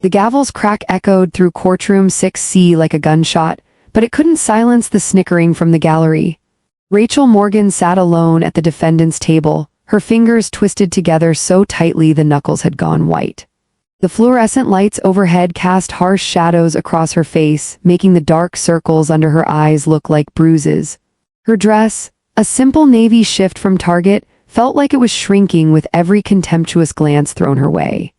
The gavel's crack echoed through courtroom 6C like a gunshot, but it couldn't silence the snickering from the gallery. Rachel Morgan sat alone at the defendant's table, her fingers twisted together so tightly the knuckles had gone white. The fluorescent lights overhead cast harsh shadows across her face, making the dark circles under her eyes look like bruises. Her dress, a simple navy shift from Target, felt like it was shrinking with every contemptuous glance thrown her way.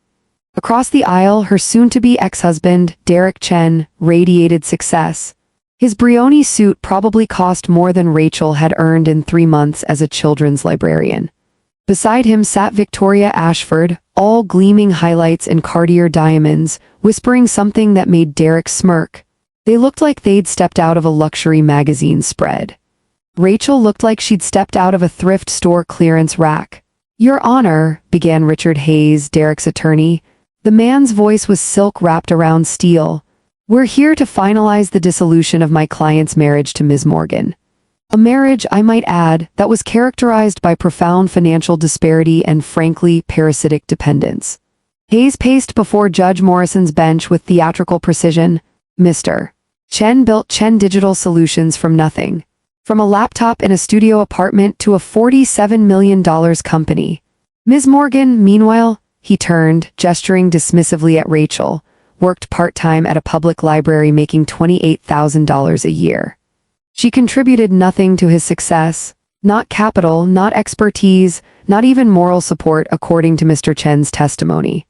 Across the aisle, her soon-to-be ex-husband, Derek Chen, radiated success. His Brioni suit probably cost more than Rachel had earned in 3 months as a children's librarian. Beside him sat Victoria Ashford, all gleaming highlights and Cartier diamonds, whispering something that made Derek smirk. They looked like they'd stepped out of a luxury magazine spread. Rachel looked like she'd stepped out of a thrift store clearance rack. "Your Honor," began Richard Hayes, Derek's attorney. The man's voice was silk wrapped around steel. "We're here to finalize the dissolution of my client's marriage to Ms. Morgan. A marriage, I might add, that was characterized by profound financial disparity and frankly parasitic dependence." Hayes paced before Judge Morrison's bench with theatrical precision. "Mr. Chen built Chen Digital Solutions from nothing. From a laptop in a studio apartment to a $47 million company. Ms. Morgan, meanwhile," he turned, gesturing dismissively at Rachel, "worked part-time at a public library making $28,000 a year. She contributed nothing to his success, not capital, not expertise, not even moral support, according to Mr. Chen's testimony."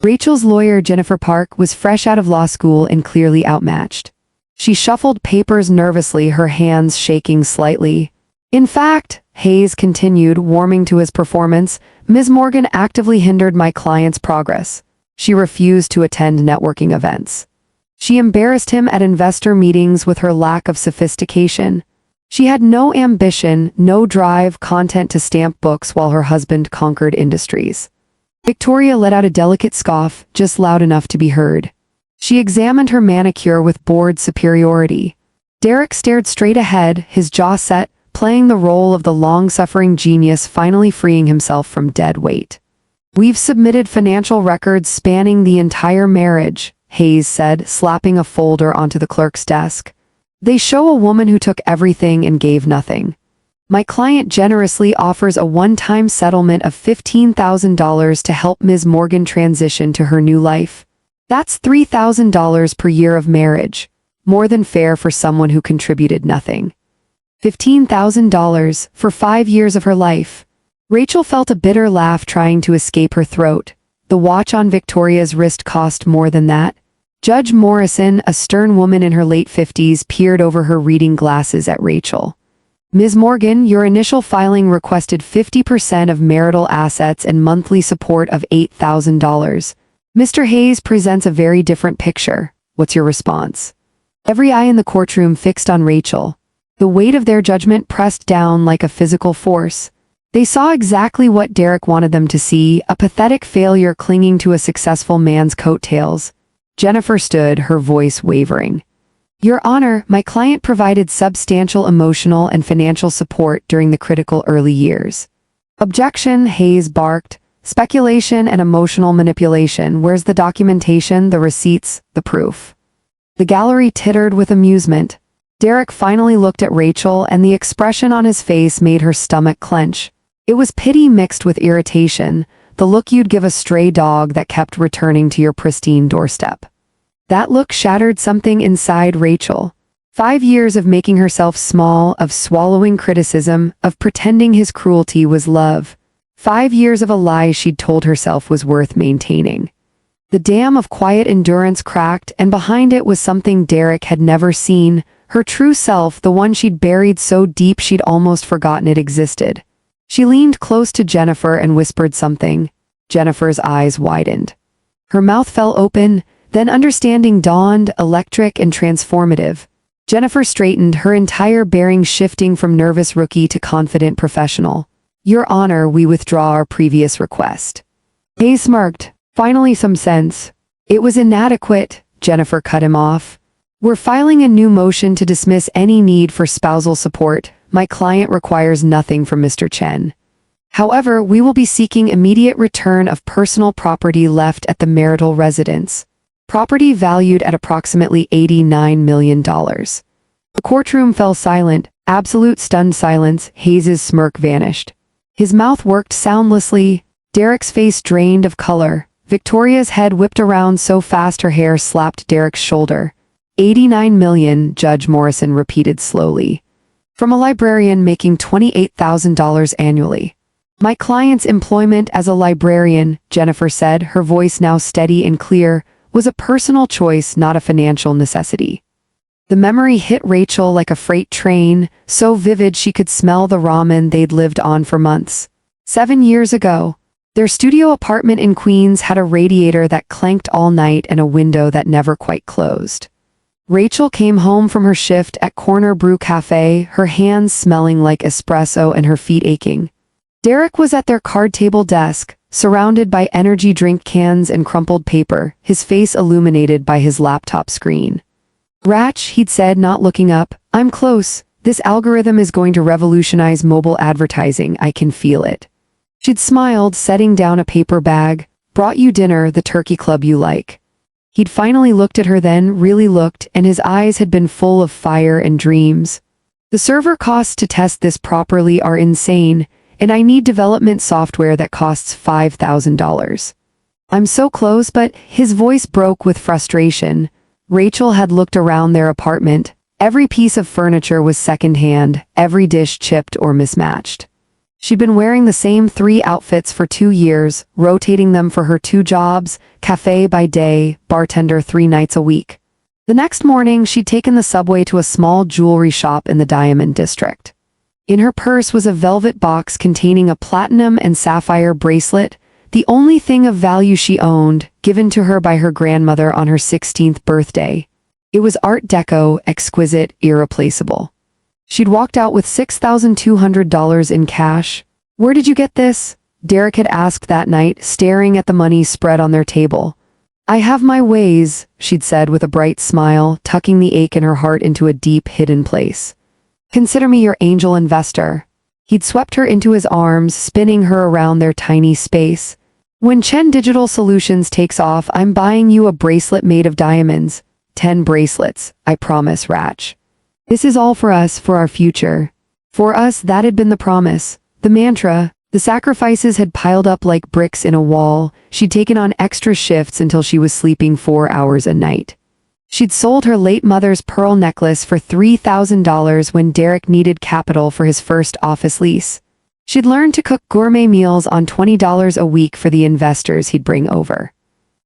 Rachel's lawyer, Jennifer Park, was fresh out of law school and clearly outmatched. She shuffled papers nervously, her hands shaking slightly. "In fact," Hayes continued, warming to his performance, "Ms. Morgan actively hindered my client's progress. She refused to attend networking events. She embarrassed him at investor meetings with her lack of sophistication. She had no ambition, no drive, content to stamp books while her husband conquered industries." Victoria let out a delicate scoff, just loud enough to be heard. She examined her manicure with bored superiority. Derek stared straight ahead, his jaw set, playing the role of the long-suffering genius finally freeing himself from dead weight. "We've submitted financial records spanning the entire marriage," Hayes said, slapping a folder onto the clerk's desk. "They show a woman who took everything and gave nothing. My client generously offers a one-time settlement of $15,000 to help Ms. Morgan transition to her new life. That's $3,000 per year of marriage, more than fair for someone who contributed nothing. $15,000 for 5 years of her life." Rachel felt a bitter laugh trying to escape her throat. The watch on Victoria's wrist cost more than that. Judge Morrison, a stern woman in her late 50s, peered over her reading glasses at Rachel. "Ms. Morgan, your initial filing requested 50% of marital assets and monthly support of $8,000. Mr. Hayes presents a very different picture. What's your response?" Every eye in the courtroom fixed on Rachel. The weight of their judgment pressed down like a physical force. They saw exactly what Derek wanted them to see, a pathetic failure clinging to a successful man's coattails. Jennifer stood, her voice wavering. "Your Honor, my client provided substantial emotional and financial support during the critical early years." "Objection," Hayes barked. "Speculation and emotional manipulation. Where's the documentation, the receipts, the proof?" The gallery tittered with amusement. Derek finally looked at Rachel, and the expression on his face made her stomach clench. It was pity mixed with irritation, the look you'd give a stray dog that kept returning to your pristine doorstep. That look shattered something inside Rachel. 5 years of making herself small, of swallowing criticism, of pretending his cruelty was love. 5 years of a lie she'd told herself was worth maintaining. The dam of quiet endurance cracked, and behind it was something Derek had never seen, her true self, the one she'd buried so deep she'd almost forgotten it existed. She leaned close to Jennifer and whispered something. Jennifer's eyes widened. Her mouth fell open, then understanding dawned, electric and transformative. Jennifer straightened, her entire bearing shifting from nervous rookie to confident professional. "Your Honor, we withdraw our previous request." Hayes smirked. "Finally some sense." "It was inadequate," Jennifer cut him off. "We're filing a new motion to dismiss any need for spousal support. My client requires nothing from Mr. Chen. However, we will be seeking immediate return of personal property left at the marital residence." property valued at approximately $89 million. The courtroom fell silent, absolute stunned silence. Hayes's smirk vanished. His mouth worked soundlessly, Derek's face drained of color. Victoria's head whipped around so fast her hair slapped Derek's shoulder. 89 million, Judge Morrison repeated slowly. From a librarian making $28,000 annually. My client's employment as a librarian, Jennifer said, her voice now steady and clear, was a personal choice, not a financial necessity. The memory hit Rachel like a freight train, so vivid she could smell the ramen they'd lived on for months. 7 years ago, their studio apartment in Queens had a radiator that clanked all night and a window that never quite closed. Rachel came home from her shift at Corner Brew Cafe, her hands smelling like espresso and her feet aching. Derek was at their card table desk, surrounded by energy drink cans and crumpled paper, his face illuminated by his laptop screen. "Ratch," he'd said, not looking up, "I'm close. This algorithm is going to revolutionize mobile advertising, I can feel it." She'd smiled, setting down a paper bag. "Brought you dinner, the turkey club you like." He'd finally looked at her then, really looked, and his eyes had been full of fire and dreams. "The server costs to test this properly are insane, and I need development software that costs $5,000. I'm so close," but his voice broke with frustration. Rachel had looked around their apartment. Every piece of furniture was secondhand, every dish chipped or mismatched. She'd been wearing the same 3 outfits for 2 years, rotating them for her 2 jobs, cafe by day, bartender 3 nights a week. The next morning, she'd taken the subway to a small jewelry shop in the Diamond District. In her purse was a velvet box containing a platinum and sapphire bracelet, the only thing of value she owned, given to her by her grandmother on her 16th birthday. It was Art Deco, exquisite, irreplaceable. She'd walked out with $6,200 in cash. "Where did you get this?" Derek had asked that night, staring at the money spread on their table. "I have my ways," she'd said with a bright smile, tucking the ache in her heart into a deep, hidden place. "Consider me your angel investor." He'd swept her into his arms, spinning her around their tiny space. "When Chen Digital Solutions takes off, I'm buying you a bracelet made of diamonds. 10 bracelets, I promise, Ratch. This is all for us, for our future." For us, that had been the promise, the mantra. The sacrifices had piled up like bricks in a wall. She'd taken on extra shifts until she was sleeping 4 hours a night. She'd sold her late mother's pearl necklace for $3,000 when Derek needed capital for his first office lease. She'd learned to cook gourmet meals on $20 a week for the investors he'd bring over.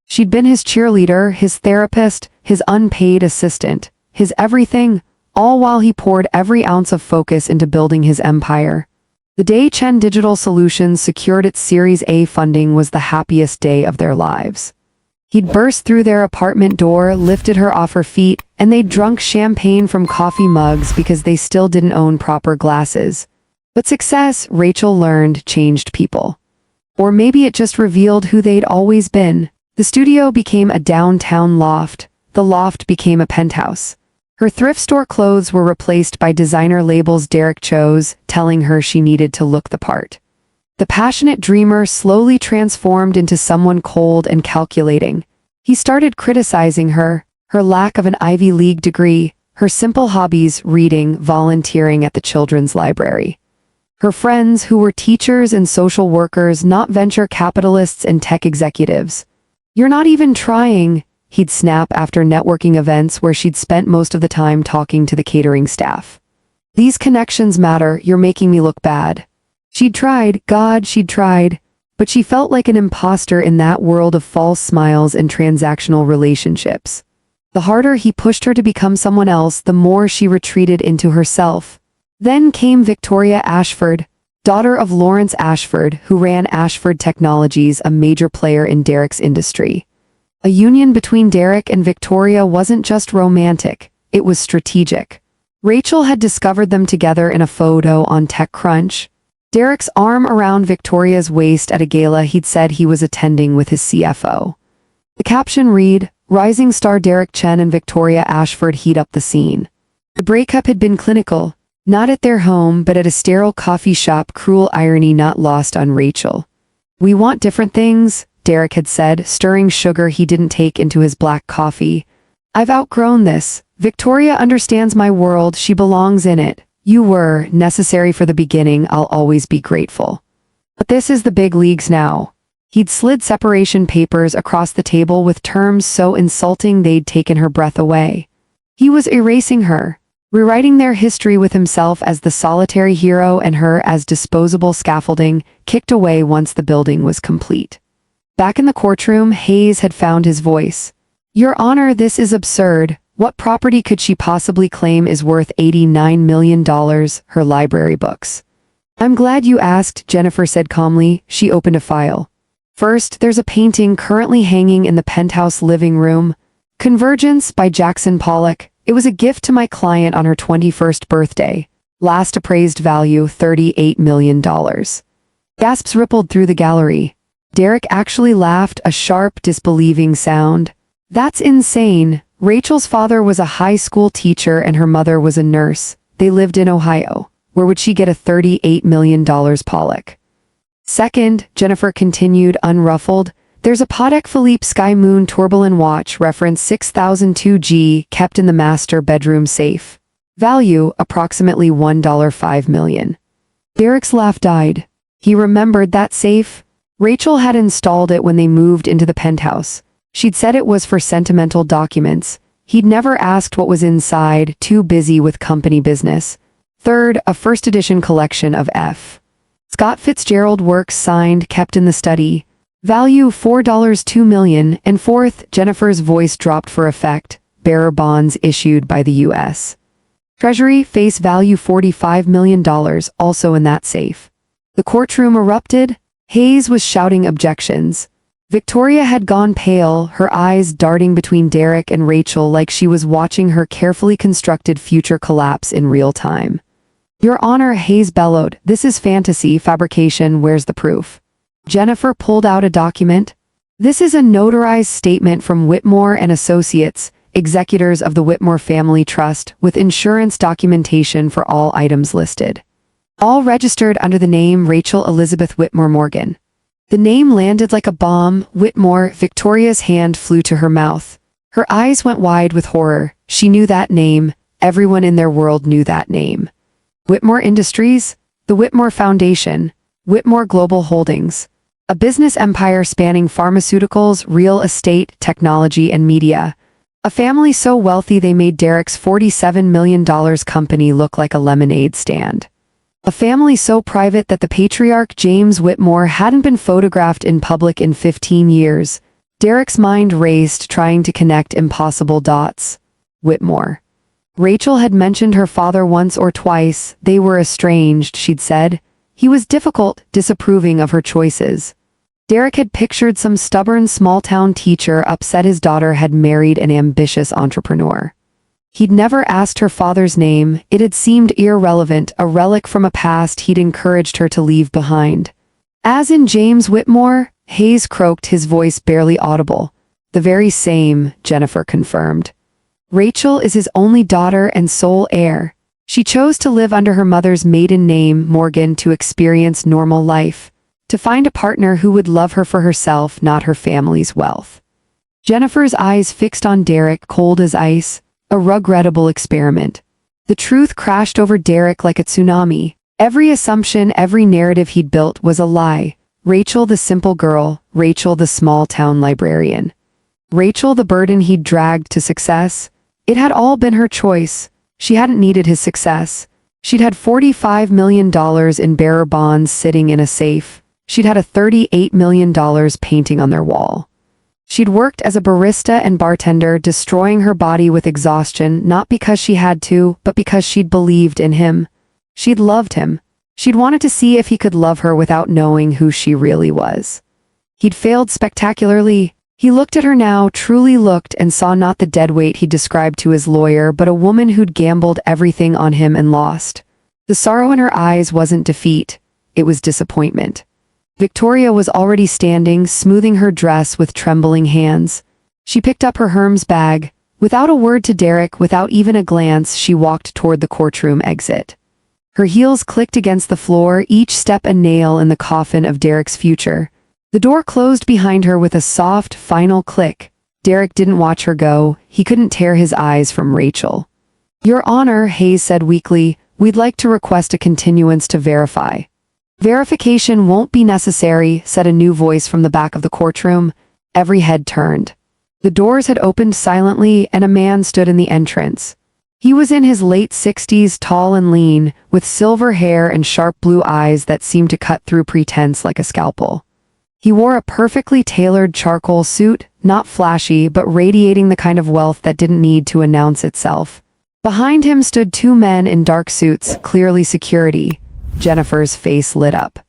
She'd been his cheerleader, his therapist, his unpaid assistant, his everything, all while he poured every ounce of focus into building his empire. The day Chen Digital Solutions secured its Series A funding was the happiest day of their lives. He'd burst through their apartment door, lifted her off her feet, and they'd drunk champagne from coffee mugs because they still didn't own proper glasses. But success, Rachel learned, changed people. Or maybe it just revealed who they'd always been. The studio became a downtown loft. The loft became a penthouse. Her thrift store clothes were replaced by designer labels Derek chose, telling her she needed to look the part. The passionate dreamer slowly transformed into someone cold and calculating. He started criticizing her lack of an Ivy League degree, her simple hobbies, reading, volunteering at the children's library. Her friends, who were teachers and social workers, not venture capitalists and tech executives. "You're not even trying," he'd snap after networking events where she'd spent most of the time talking to the catering staff. "These connections matter, you're making me look bad." She'd tried, she'd tried, but she felt like an imposter in that world of false smiles and transactional relationships. The harder he pushed her to become someone else, the more she retreated into herself. Then came Victoria Ashford, daughter of Lawrence Ashford, who ran Ashford Technologies, a major player in Derek's industry. A union between Derek and Victoria wasn't just romantic, it was strategic. Rachel had discovered them together in a photo on TechCrunch. Derek's arm around Victoria's waist at a gala he'd said he was attending with his CFO. The caption read, "Rising star Derek Chen and Victoria Ashford heat up the scene." The breakup had been clinical, not at their home but at a sterile coffee shop, cruel irony not lost on Rachel. "We want different things," Derek had said, stirring sugar he didn't take into his black coffee. "I've outgrown this. Victoria understands my world, she belongs in it. You were necessary for the beginning, I'll always be grateful. But this is the big leagues now." He'd slid separation papers across the table with terms so insulting they'd taken her breath away. He was erasing her, rewriting their history with himself as the solitary hero and her as disposable scaffolding, kicked away once the building was complete. Back in the courtroom, Hayes had found his voice. "Your Honor, this is absurd. What property could she possibly claim is worth $89 million? Her library books." "I'm glad you asked," Jennifer said calmly. She opened a file. "First, there's a painting currently hanging in the penthouse living room. Convergence by Jackson Pollock. It was a gift to my client on her 21st birthday. Last appraised value, $38 million. Gasps rippled through the gallery. Derek actually laughed, a sharp, disbelieving sound. "That's insane. Rachel's father was a high school teacher and her mother was a nurse. They lived in Ohio. Where would she get a $38 million Pollock?" "Second," Jennifer continued, unruffled, "there's a Patek Philippe Sky Moon Tourbillon watch, reference 6002G, kept in the master bedroom safe. Value, approximately $1.5 million. Derek's laugh died. He remembered that safe. Rachel had installed it when they moved into the penthouse. She'd said it was for sentimental documents. He'd never asked what was inside, too busy with company business. Third, a first edition collection of F. Scott Fitzgerald works signed, kept in the study. Value $4.2 million. And fourth, Jennifer's voice dropped for effect, bearer bonds issued by the U.S. Treasury, face value $45 million, also in that safe. The courtroom erupted. Hayes was shouting objections. Victoria had gone pale, her eyes darting between Derek and Rachel like she was watching her carefully constructed future collapse in real time. "Your Honor," Hayes bellowed, "this is fantasy, fabrication, where's the proof?" Jennifer pulled out a document. "This is a notarized statement from Whitmore and Associates, executors of the Whitmore Family Trust, with insurance documentation for all items listed. All registered under the name Rachel Elizabeth Whitmore Morgan." The name landed like a bomb. Whitmore. Victoria's hand flew to her mouth. Her eyes went wide with horror. She knew that name. Everyone in their world knew that name. Whitmore Industries? The Whitmore Foundation. Whitmore Global Holdings. A business empire spanning pharmaceuticals, real estate, technology, and media. A family so wealthy they made Derek's $47 million company look like a lemonade stand. A family so private that the patriarch James Whitmore hadn't been photographed in public in 15 years. Derek's mind raced, trying to connect impossible dots. Whitmore. Rachel had mentioned her father once or twice. They were estranged, she'd said. He was difficult, disapproving of her choices. Derek had pictured some stubborn small-town teacher upset his daughter had married an ambitious entrepreneur. He'd never asked her father's name. It had seemed irrelevant, a relic from a past he'd encouraged her to leave behind. "As in James Whitmore?" Hayes croaked, his voice barely audible. "The very same," Jennifer confirmed. "Rachel is his only daughter and sole heir. She chose to live under her mother's maiden name, Morgan, to experience normal life, to find a partner who would love her for herself, not her family's wealth." Jennifer's eyes fixed on Derek, cold as ice. A regrettable experiment. The truth crashed over Derek like a tsunami. Every assumption, every narrative he'd built was a lie. Rachel the simple girl, Rachel the small-town librarian. Rachel the burden he'd dragged to success. It had all been her choice. She hadn't needed his success. She'd had $45 million in bearer bonds sitting in a safe. She'd had a $38 million painting on their wall. She'd worked as a barista and bartender, destroying her body with exhaustion, not because she had to, but because she'd believed in him. She'd loved him. She'd wanted to see if he could love her without knowing who she really was. He'd failed spectacularly. He looked at her now, truly looked, and saw not the deadweight he'd described to his lawyer, but a woman who'd gambled everything on him and lost. The sorrow in her eyes wasn't defeat. It was disappointment. Victoria was already standing, smoothing her dress with trembling hands. She picked up her Hermes bag. Without a word to Derek, without even a glance, she walked toward the courtroom exit. Her heels clicked against the floor, each step a nail in the coffin of Derek's future. The door closed behind her with a soft, final click. Derek didn't watch her go. He couldn't tear his eyes from Rachel. "Your Honor," Hayes said weakly, "we'd like to request a continuance to verify." "Verification won't be necessary," said a new voice from the back of the courtroom. Every head turned. The doors had opened silently, and a man stood in the entrance. He was in his late 60s, tall and lean, with silver hair and sharp blue eyes that seemed to cut through pretense like a scalpel. He wore a perfectly tailored charcoal suit, not flashy but radiating the kind of wealth that didn't need to announce itself. Behind him stood two men in dark suits, clearly security. Jennifer's face lit up.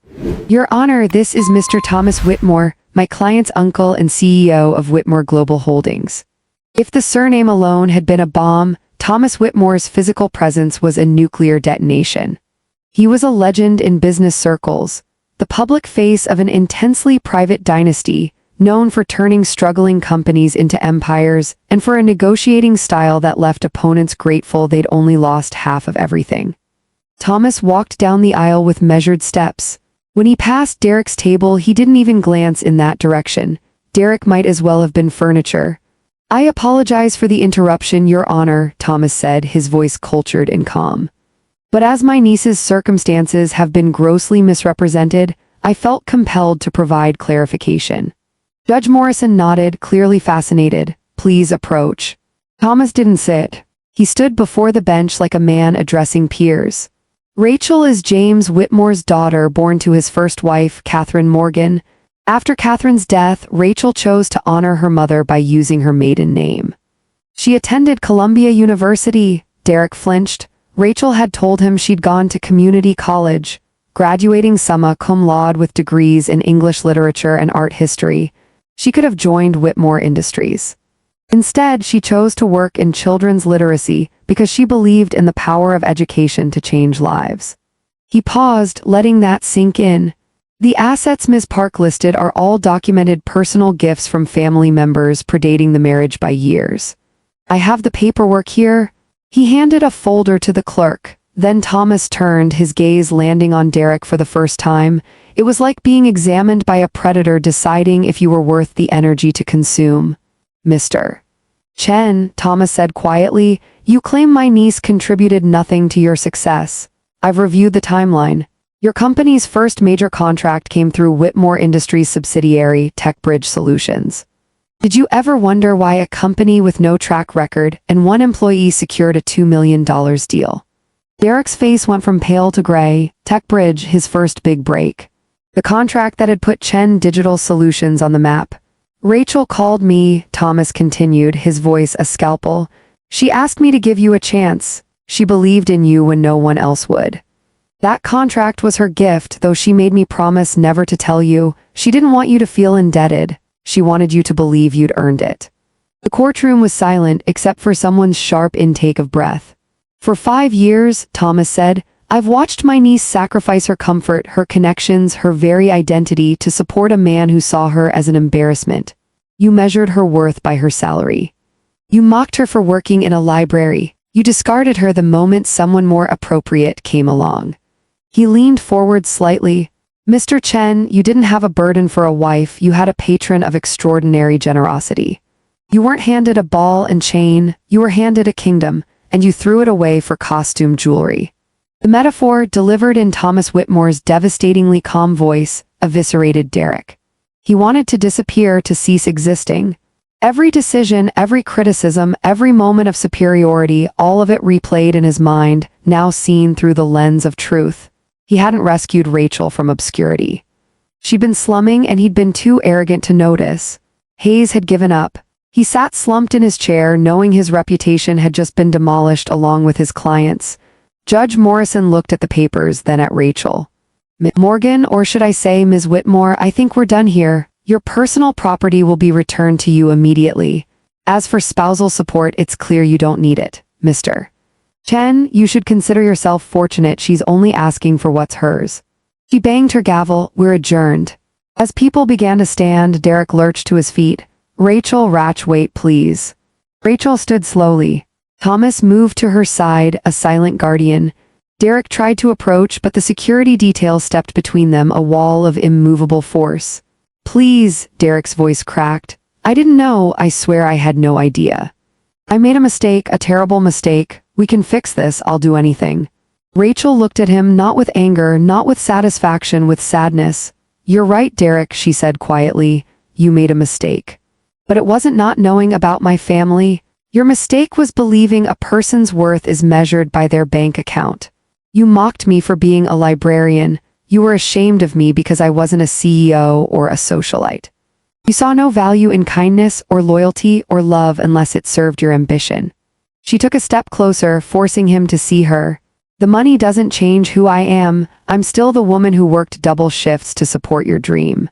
"Your Honor, this is Mr. Thomas Whitmore, my client's uncle and CEO of Whitmore Global Holdings." If the surname alone had been a bomb, Thomas Whitmore's physical presence was a nuclear detonation. He was a legend in business circles, the public face of an intensely private dynasty, known for turning struggling companies into empires and for a negotiating style that left opponents grateful they'd only lost half of everything. Thomas walked down the aisle with measured steps. When he passed Derek's table, he didn't even glance in that direction. Derek might as well have been furniture. "I apologize for the interruption, Your Honor," Thomas said, his voice cultured and calm. "But as my niece's circumstances have been grossly misrepresented, I felt compelled to provide clarification." Judge Morrison nodded, clearly fascinated. "Please approach." Thomas didn't sit. He stood before the bench like a man addressing peers. "Rachel is James Whitmore's daughter, born to his first wife, Catherine Morgan. After Catherine's death, Rachel chose to honor her mother by using her maiden name. She attended Columbia University." Derek flinched. Rachel had told him she'd gone to community college, graduating summa cum laude with degrees in English literature and art history. She could have joined Whitmore Industries. Instead, she chose to work in children's literacy because she believed in the power of education to change lives. He paused, letting that sink in. "The assets Ms. Park listed are all documented personal gifts from family members predating the marriage by years. I have the paperwork here." He handed a folder to the clerk. Then Thomas turned, his gaze landing on Derek for the first time. It was like being examined by a predator deciding if you were worth the energy to consume. "Mr. Chen," Thomas said quietly, "you claim my niece contributed nothing to your success. I've reviewed the timeline. Your company's first major contract came through Whitmore Industries subsidiary, TechBridge Solutions. Did you ever wonder why a company with no track record and one employee secured a $2 million deal?" Derek's face went from pale to gray. TechBridge, his first big break. The contract that had put Chen Digital Solutions on the map. "Rachel called me," Thomas continued, his voice a scalpel. "She asked me to give you a chance. She believed in you when no one else would. That contract was her gift, though she made me promise never to tell you. She didn't want you to feel indebted. She wanted you to believe you'd earned it." The courtroom was silent except for someone's sharp intake of breath. "For 5 years," Thomas said, "I've watched my niece sacrifice her comfort, her connections, her very identity to support a man who saw her as an embarrassment. You measured her worth by her salary. You mocked her for working in a library. You discarded her the moment someone more appropriate came along." He leaned forward slightly. "Mr. Chen, you didn't have a burden for a wife, you had a patron of extraordinary generosity. You weren't handed a ball and chain, you were handed a kingdom, and you threw it away for costume jewelry." The metaphor, delivered in Thomas Whitmore's devastatingly calm voice, eviscerated Derek. He wanted to disappear, to cease existing. Every decision, every criticism, every moment of superiority, all of it replayed in his mind, now seen through the lens of truth. He hadn't rescued Rachel from obscurity. She'd been slumming and he'd been too arrogant to notice. Hayes had given up. He sat slumped in his chair, knowing his reputation had just been demolished along with his clients. Judge Morrison looked at the papers, then at Rachel. "Morgan, or should I say Ms. Whitmore, I think we're done here. Your personal property will be returned to you immediately. As for spousal support, it's clear you don't need it, Mr. Chen. You should consider yourself fortunate she's only asking for what's hers." She banged her gavel. "We're adjourned." As people began to stand, Derek lurched to his feet. "Rachel Ratch, wait please." Rachel stood slowly. Thomas moved to her side, a silent guardian. Derek tried to approach, but the security detail stepped between them, a wall of immovable force. Please, Derek's voice cracked. I didn't know, I swear I had no idea. I made a mistake, a terrible mistake. We can fix this, I'll do anything. Rachel looked at him, not with anger, not with satisfaction, with sadness. You're right, Derek, she said quietly. You made a mistake. But it wasn't not knowing about my family. Your mistake was believing a person's worth is measured by their bank account. You mocked me for being a librarian. You were ashamed of me because I wasn't a CEO or a socialite. You saw no value in kindness or loyalty or love unless it served your ambition. She took a step closer, forcing him to see her. The money doesn't change who I am. I'm still the woman who worked double shifts to support your dream.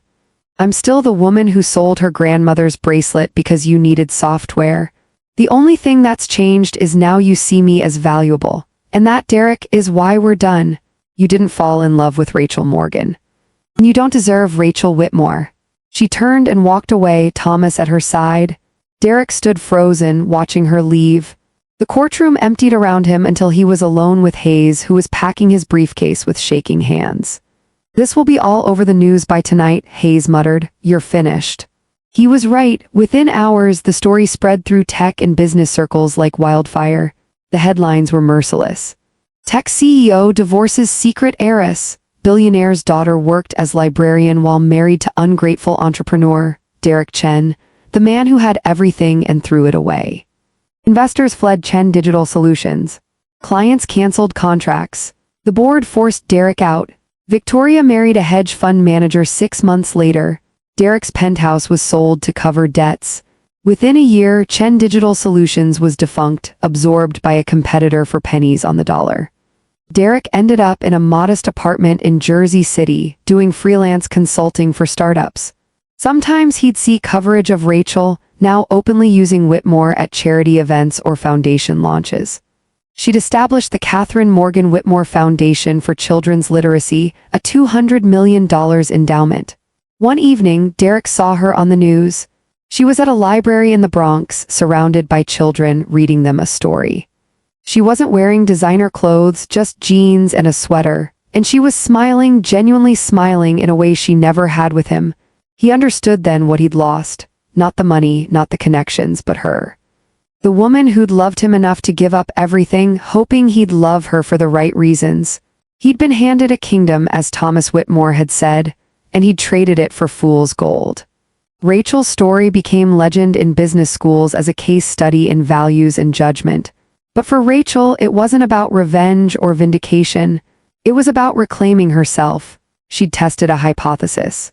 I'm still the woman who sold her grandmother's bracelet because you needed software. The only thing that's changed is now you see me as valuable. And that, Derek, is why we're done. You didn't fall in love with Rachel Morgan. And you don't deserve Rachel Whitmore. She turned and walked away, Thomas at her side. Derek stood frozen, watching her leave. The courtroom emptied around him until he was alone with Hayes, who was packing his briefcase with shaking hands. This will be all over the news by tonight, Hayes muttered. You're finished. He was right. Within hours, the story spread through tech and business circles like wildfire. The headlines were merciless. Tech CEO divorces secret heiress. Billionaire's daughter worked as librarian while married to ungrateful entrepreneur, Derek Chen, the man who had everything and threw it away. Investors fled Chen Digital Solutions. Clients canceled contracts. The board forced Derek out. Victoria married a hedge fund manager 6 months later. Derek's penthouse was sold to cover debts. Within a year, Chen Digital Solutions was defunct, absorbed by a competitor for pennies on the dollar. Derek ended up in a modest apartment in Jersey City, doing freelance consulting for startups. Sometimes he'd see coverage of Rachel, now openly using Whitmore at charity events or foundation launches. She'd established the Catherine Morgan Whitmore Foundation for Children's Literacy, a $200 million endowment. One evening, Derek saw her on the news. She was at a library in the Bronx, surrounded by children, reading them a story. She wasn't wearing designer clothes, just jeans and a sweater, and she was smiling, genuinely smiling in a way she never had with him. He understood then what he'd lost. Not the money, not the connections, but her. The woman who'd loved him enough to give up everything, hoping he'd love her for the right reasons. He'd been handed a kingdom, as Thomas Whitmore had said, and he'd traded it for fool's gold. Rachel's story became legend in business schools as a case study in values and judgment. But for Rachel, it wasn't about revenge or vindication. It was about reclaiming herself. She'd tested a hypothesis.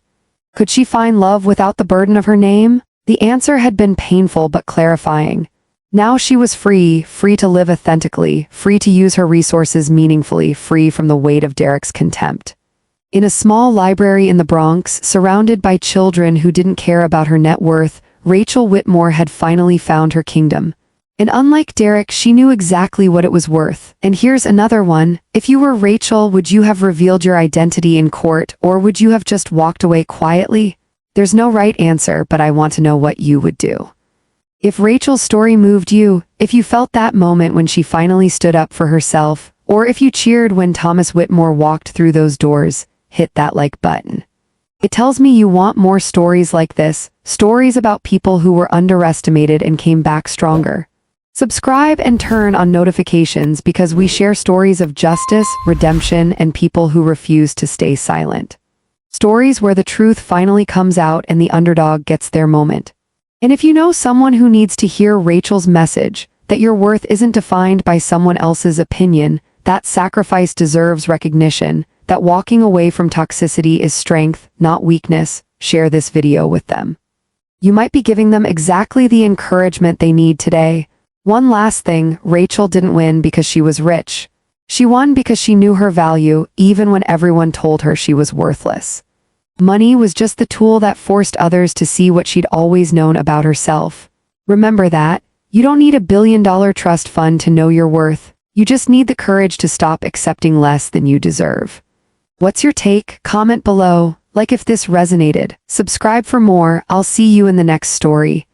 Could she find love without the burden of her name? The answer had been painful but clarifying. Now she was free, free to live authentically, free to use her resources meaningfully, free from the weight of Derek's contempt. In a small library in the Bronx, surrounded by children who didn't care about her net worth, Rachel Whitmore had finally found her kingdom. And unlike Derek, she knew exactly what it was worth. And here's another one. If you were Rachel, would you have revealed your identity in court, or would you have just walked away quietly? There's no right answer, but I want to know what you would do. If Rachel's story moved you, if you felt that moment when she finally stood up for herself, or if you cheered when Thomas Whitmore walked through those doors, hit that like button. It tells me you want more stories like this, stories about people who were underestimated and came back stronger. Subscribe and turn on notifications because we share stories of justice, redemption, and people who refuse to stay silent. Stories where the truth finally comes out and the underdog gets their moment. And if you know someone who needs to hear Rachel's message, that your worth isn't defined by someone else's opinion, that sacrifice deserves recognition, that walking away from toxicity is strength, not weakness, share this video with them. You might be giving them exactly the encouragement they need today. One last thing, Rachel didn't win because she was rich. She won because she knew her value, even when everyone told her she was worthless. Money was just the tool that forced others to see what she'd always known about herself. Remember that. You don't need a billion-dollar trust fund to know your worth. You just need the courage to stop accepting less than you deserve. What's your take? Comment below. Like if this resonated. Subscribe for more. I'll see you in the next story.